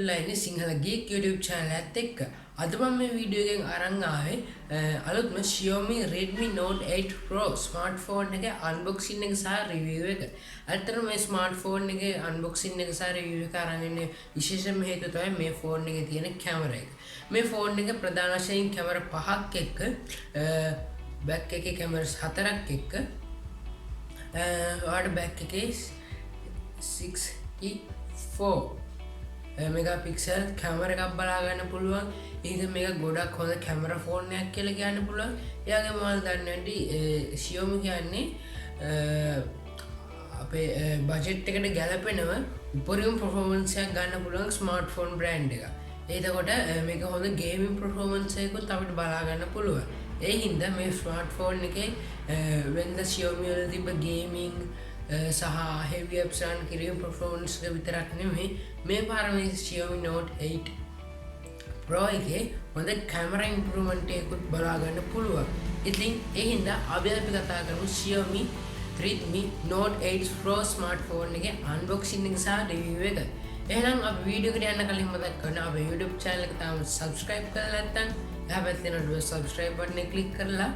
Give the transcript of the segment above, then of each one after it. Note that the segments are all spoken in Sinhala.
වෙලා ඉන්නේ Sinhala Geek YouTube channel එකත් එක්ක. අද මම මේ වීඩියෝ එකෙන් අරන් ආවේ අලුත්ම Xiaomi Redmi Note 8 Pro smartphone එකේ unboxing එක සහ review එක. අතරම මේ smartphone එකේ unboxing එක සහ review එක අරන් ඉන්නේ විශේෂම හේතුව තමයි මේ phone එකේ තියෙන camera එක. මේ phone එක ප්‍රධාන වශයෙන් camera 5ක් එක්ක back එකේ cameras 4ක් එක්ක ඔයාලට back එකේ 64 megapixel camera එකක් බලා ගන්න පුළුවන්. ඉතින් මේක ගොඩක් හොඳ camera phone එකක් කියලා කියන්න පුළුවන්. එයාගේ මොකක්ද දන්නේ නැති Xiaomi කියන්නේ අපේ budget එකට ගැලපෙනව උපරිම performance එකක් ගන්න පුළුවන් smartphone brand එකක්. එතකොට මේක හොඳ gaming performance එකකුත් අපිට බලා ගන්න පුළුවන්. ඒ හින්දා මේ smartphone එකේ වෙනද Xiaomi වල තිබ්බ gaming සහ heavy apps run කිරීම performance එක විතරක් නෙමෙයි මේ පාර මේ Xiaomi Note 8 Pro එකේ හොඳ camera improvement එකකුත් බලා ගන්න පුළුවන්. ඉතින් ඒ හින්දා අපි කතා කරමු Xiaomi Redmi Note 8 Pro smartphone එකේ unboxing එක සහ review එක. එහෙනම් අපි වීඩියෝ එකට යන්න කලින් මතක් කරන්න අපේ YouTube channel එක තාම subscribe කරලා නැත්නම් එහා පැත්තේ තියෙන subscribe button එක click කරලා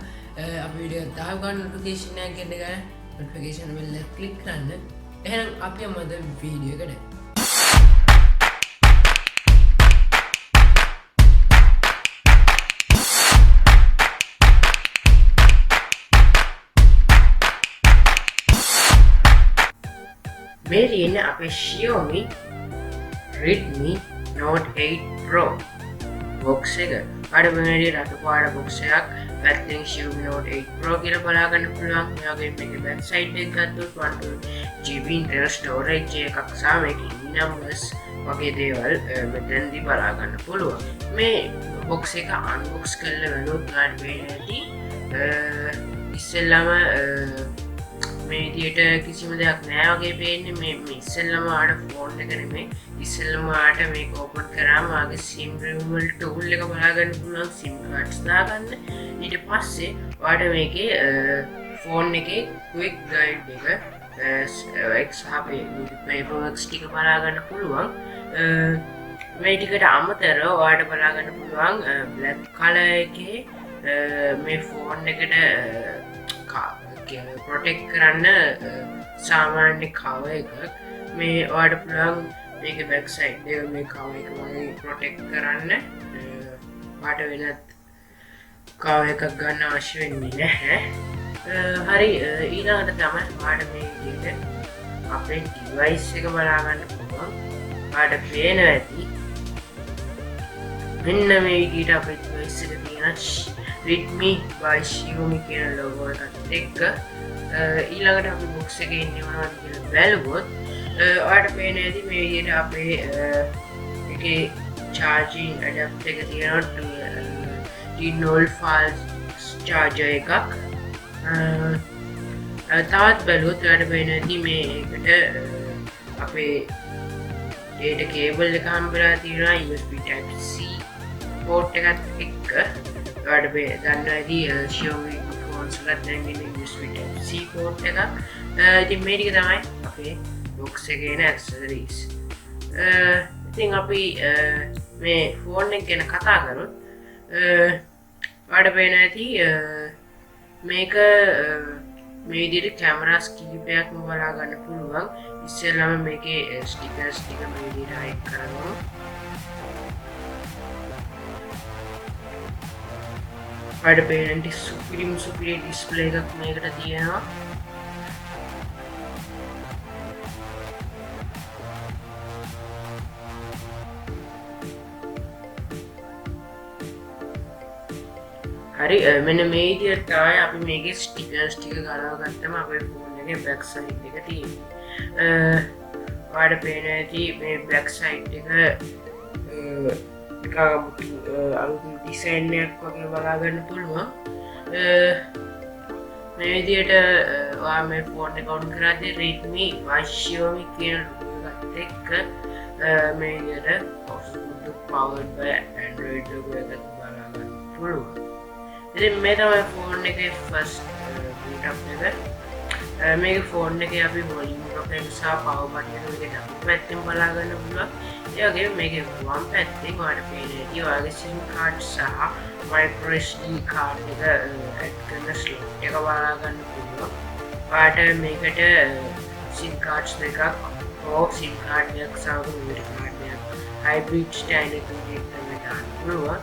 අපි වීඩියෝ එක දාව ගන්න notification එකක් එන්න ගන්න notification bell එක click කරන්න. එහෙනම් අපි යමු අද වීඩියෝ එකට. මේ තියෙන්නේ අපේ Xiaomi Redmi Note 8 Pro box එක. අඩමනේ රතුපාට box එකක් පැත්තෙන් Xiaomi Note 8 Pro කියලා බලා ගන්න පුළුවන්. මේ වගේ මේකේ back side එක ගත්තොත් 1GB internal storage එකක් සහ මේකේ numbers වගේ දේවල් මෙතනදී බලා ගන්න පුළුවන්. මේ box එක unbox කරලා බලුවොත් ගන්න වෙන්නේ ඉස්සෙල්ලාම මේ විදියට කිසිම දෙයක් නෑ වගේ පේන්නේ. මේ ඉස්සෙල්ලාම ආඩ ෆෝන් එක නෙමෙයි ඉස්සෙල්ලාම ආට මේක ඕපන් කරාම ආගේ SIM removal tool එක බලා ගන්න පුළුවන්. SIM cards දාගන්න. ඊට පස්සේ ඔයාලට මේකේ ෆෝන් එකේ quick guide එක සහ paperwork ටික බලා ගන්න පුළුවන්. මේ ටිකට අමතරව ඔයාලට බලා ගන්න පුළුවන් black color එකේ මේ ෆෝන් එකට ප්‍රොටෙක්ට් කරන්න සාමාන්‍ය කව එකක්. මේ ඔයාලට පුළුවන් මේක back side එක මේ කව එක වගේ ප්‍රොටෙක්ට් කරන්න. ඔයාලට වෙනත් කව එකක් ගන්න අවශ්‍ය වෙන්නේ නැහැ. හරි ඊළඟට තමයි ඔයාලට මේ විදිහට අපේ device එක බලා ගන්න පුළුවන්. ඔයාලට පේනවා ඇති මෙන්න මේ විදිහට අපේ device එක තියෙන Redmi by Xiaomi කියන logo එකත් එක්ක ඊළඟට අපි box එකේ ඉන්නේ මොනවද කියලා බලුවොත් ඔයාලට පේන්නේ ඇති මේ විදිහට අපේ එකේ charging adapter එක තියෙනවා. T0 fast charger එකක්. තවත් බලුවොත් ඔයාලට පේන්නේ ඇති මේකට අපේ data cable එක හම්බෙලා තියෙනවා. USB type C port එකත් එක්ක ඔයාලට දන්න ඇති Xiaomi phones එකත් දැන් ඉන්නේ USB type C port එකක්. ඉතින් මේ ටික තමයි අපේ box එකේ එන accessories. ඉතින් අපි මේ phone එක ගැන කතා කරොත් ඔයාලට පේන ඇති මේක මේ විදිහට cameras කීපයක්ම බලා ගන්න පුළුවන්. ඉස්සෙල්ලාම මේකේ stickers ටික මේ විදිහට hide කරනවා. ඔයාලට පේන්නේ superior display එකක් මේකට තියෙනවා. හරි මෙන්න මේ විදිහට තමයි අපි මේකේ stickers ටික ගලව ගත්තම අපේ phone එකේ back side එක තියෙන්නේ. ඔයාලට පේන්නේ ඇති මේ back side එක අලුත් ඩිසයින් එකක් වගේ බලා ගන්න පුළුවන්. මේ විදිහට ඔයා මේ ෆෝන් එක ඔන් කරද්දී Redmi by Xiaomi කියන logo එකත් එක්ක මේ විදිහට powered by Android logo එකක් බලා ගන්න පුළුවන්. ඉතින් මේ තමයි ෆෝන් එකේ first boot up එක. මේක ෆෝන් එක අපි වොලියුම් ප්‍රොෆයිල් සහ පවර් බටන් එක අපි පැත්තෙන් බලා ගන්න පුළුවන්. ඒ වගේම මේකේ වම් පැත්තෙන් ඔයාලට පේන හැටි ඔයාගේ SIM card සහ MicroSD card එක ඇඩ් කරන slot එක බලා ගන්න පුළුවන්. ඔයාලට මේකට SIM cards දෙකක් Pro SIM card එකක් සහ memory card එකක් hybrid stand එකක් තමයි දාන්න පුළුවන්.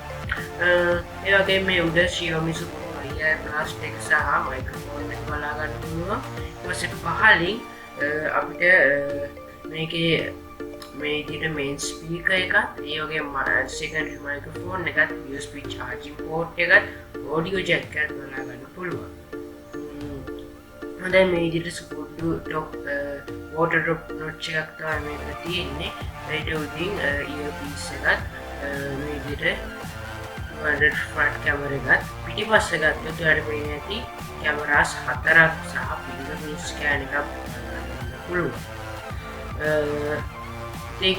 ඒ වගේම මේ උඩ Xiaomi Support ප්ලාස්ටික් සහ මයික්‍රොෆෝන් එක බලා ගන්න පුළුවන්. ඊට පස්සේ පහලින් අපිට මේකේ මේ විදිහට මේන් ස්පීකර් එකත් ඒ වගේම සෙකන්ඩරි මයික්‍රොෆෝන් එකත් USB charging port එකත් audio jack එකත් බලා ගන්න පුළුවන්. හොඳයි මේ විදිහට support to top water drop notch එකක් තමයි මේක තියෙන්නේ. ඒකට උදින් earpiece එකත් මේ විදිහට front camera එකත් පිටිපස්ස ගත්තොත් ඔයාලට පේන්නේ නැති කැමරාස් 4ක් සහ fingerprint scan එකක් ගන්න පුළුවන්. ඉතින්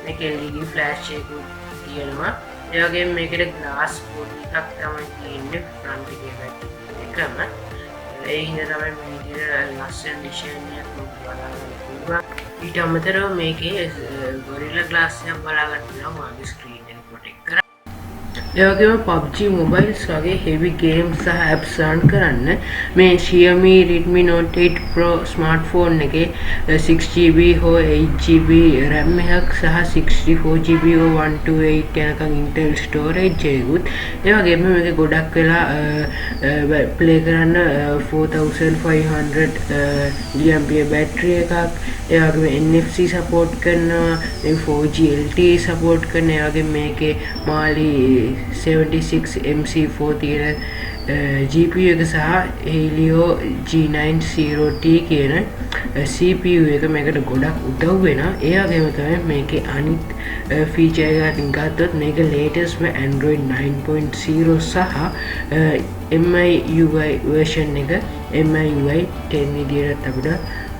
මේකේ LED flash එකකුත් තියෙනවා. ඒ වගේම මේකට glass body එකක් තමයි තියෙන්නේ front එකේ පැත්තේ එකම. ඒ හින්දා තමයි මේ විදිහට ලස්සන design එකක් බලන්න පුළුවන්. ඊට අමතරව මේකේ Gorilla Glass එකක් බලා ගන්න පුළුවන් ඔයාගේ screen ඒ වගේම PUBG mobiles වගේ heavy games සහ apps run කරන්න මේ Xiaomi Redmi Note 8 Pro smartphone එකේ 6GB හෝ 8GB RAM එකක් සහ 64GB හෝ 128 යනකම් Intel storage එකකුත් ඒ වගේම මේක ගොඩක් වෙලා play කරන්න 4500 mAh battery එකක් ඒ වගේම NFC support කරනවා මේ 4G LTE support කරන ඒ වගේම මේකේ Mali 76MC4 තියෙන GPU එක සහ Helio G90T කියන CPU එක මේකට ගොඩක් උදව් වෙනවා. ඒ වගේම තමයි මේකේ අනිත් feature එක අතින් ගත්තොත් මේක latest Android 9.0 සහ MIUI version එක MIUI 10 විදිහට අපිට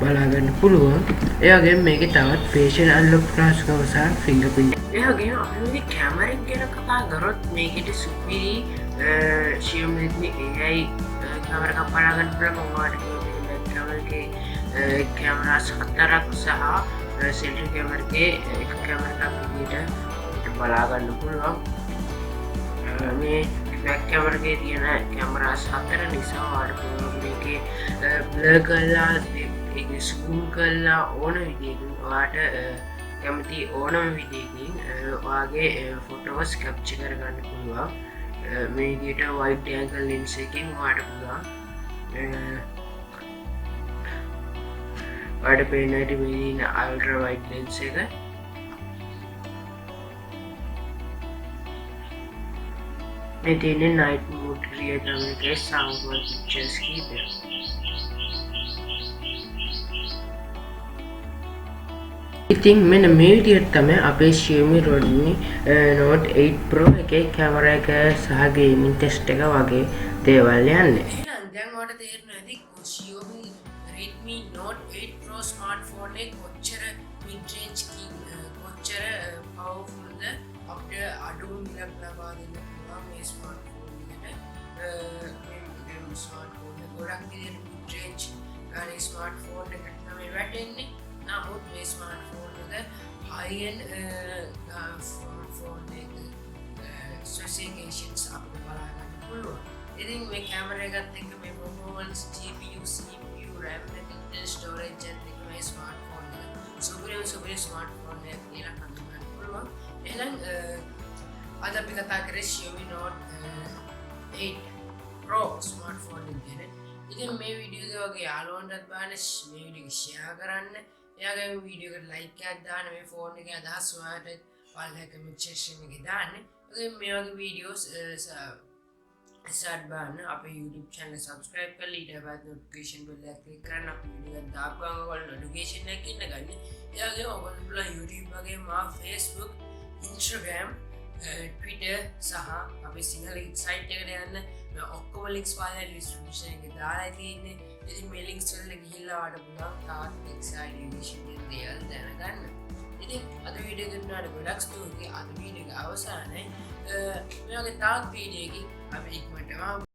බලා ගන්න පුළුවන්. ඒ වගේම මේකේ තවත් facial unlock ක්ලාස්කව සහ fingerprint. ඒ වගේම අපි මේ කැමරා එක ගැන කතා කරොත් මේකේ සුපිරි Xiaomi Redmi AI කැමරා එකක් බලා ගන්න පුළුවන්. ඔයාලට කැමරාවේ කැමරාස් 4ක් සහ selfie කැමරා එකේ එක කැමරා එකක් විදිහට බලා ගන්න පුළුවන්. මේ back camera එකේ තියෙන කැමරාස් 4 නිසා ඔයාලට පුළුවන් මේකේ blur කරලා ඒක zoom කරලා ඕන විදිහකින් ඔයාලට කැමති ඕනම විදිහකින් ඔයාගේ ෆොටෝස් කැප්චර් කරගන්න පුළුවන්. මේ විදිහට wide angle lens එකකින් ඔයාලට පුළුවන් ඔයාලට පේන හැටි මේ ඉන්න ultra wide lens එක මේ තියෙන night mode rear camera එකේ sound pictures කීපයක්. ඉතින් මෙන්න මේ විදිහට තමයි අපේ Xiaomi Redmi Note 8 Pro එකේ කැමරා එක සහ ගේමින් ටෙස්ට් එක වගේ දේවල් යන්නේ. එහෙනම් දැන් ඔයාලට තේරෙනවා ඇති Xiaomi Redmi Note 8 Pro smartphone එක කොච්චර mid range කොච්චර powerful ද අපිට අඩු මිලක් ලබා දෙන්න පුළුවන් මේ smartphone එකට. මේ smartphone එක ගොඩක් විදිහට mid range ගානේ smartphone එකට තමයි වැටෙන්නේ. නමුත් මේ smartphone එක high-end phone එක specifications අපිට බලා ගන්න පුළුවන්. ඉතින් මේ කැමරා එකත් එක්ක මේ performance GPU CPU RAM Intel storage එකත් එක්ක මේ smartphone එක super smartphone එකක් කියලා හඳුන්වන්න පුළුවන්. එහෙනම් අද අපි කතා කරේ Xiaomi Note 8 Pro smartphone එක ගැන. ඉතින් මේ වීඩියෝ එක වගේ යාළුවන්ටත් බලන්න මේ වීඩියෝ එක share කරන්න. එයාගේ වීඩියෝ එකට ලයික් එකක් දාන්න. මේ ෆෝන් එකේ අදහස් ඔයාලට ඔයාලා කමෙන්ට් සෙක්ෂන් එකේ දාන්න. ඒ මේ වගේ වීඩියෝස් start බලන්න අපේ YouTube channel subscribe කරලා ඊට පස්සේ notification bell එක click කරන්න. අපි වීඩියෝ එකක් දාපුවම ඔයාලට notification එකක් ඉන්න ගන්න. එයාගේ ඔයාලට YouTube වගේම Facebook Instagram Twitter සහ අපේ සිංහල Geek site එකට යන්න. ඔක්කොම links පාලා description එකේ දාලා තියෙන්නේ. ඉතින් මේ links වලට ගිහිල්ලා ඔයාලට පුළුවන් තාත් excitation දේවල් දැනගන්න. ඉතින් අද වීඩියෝ එක ගන්නවට ගොඩක් ස්තුතියි. අද වීඩියෝ එක අවසానයි. මේ වගේ තාත් වීඩියෝ එකකින් අපි ඉක්මනටම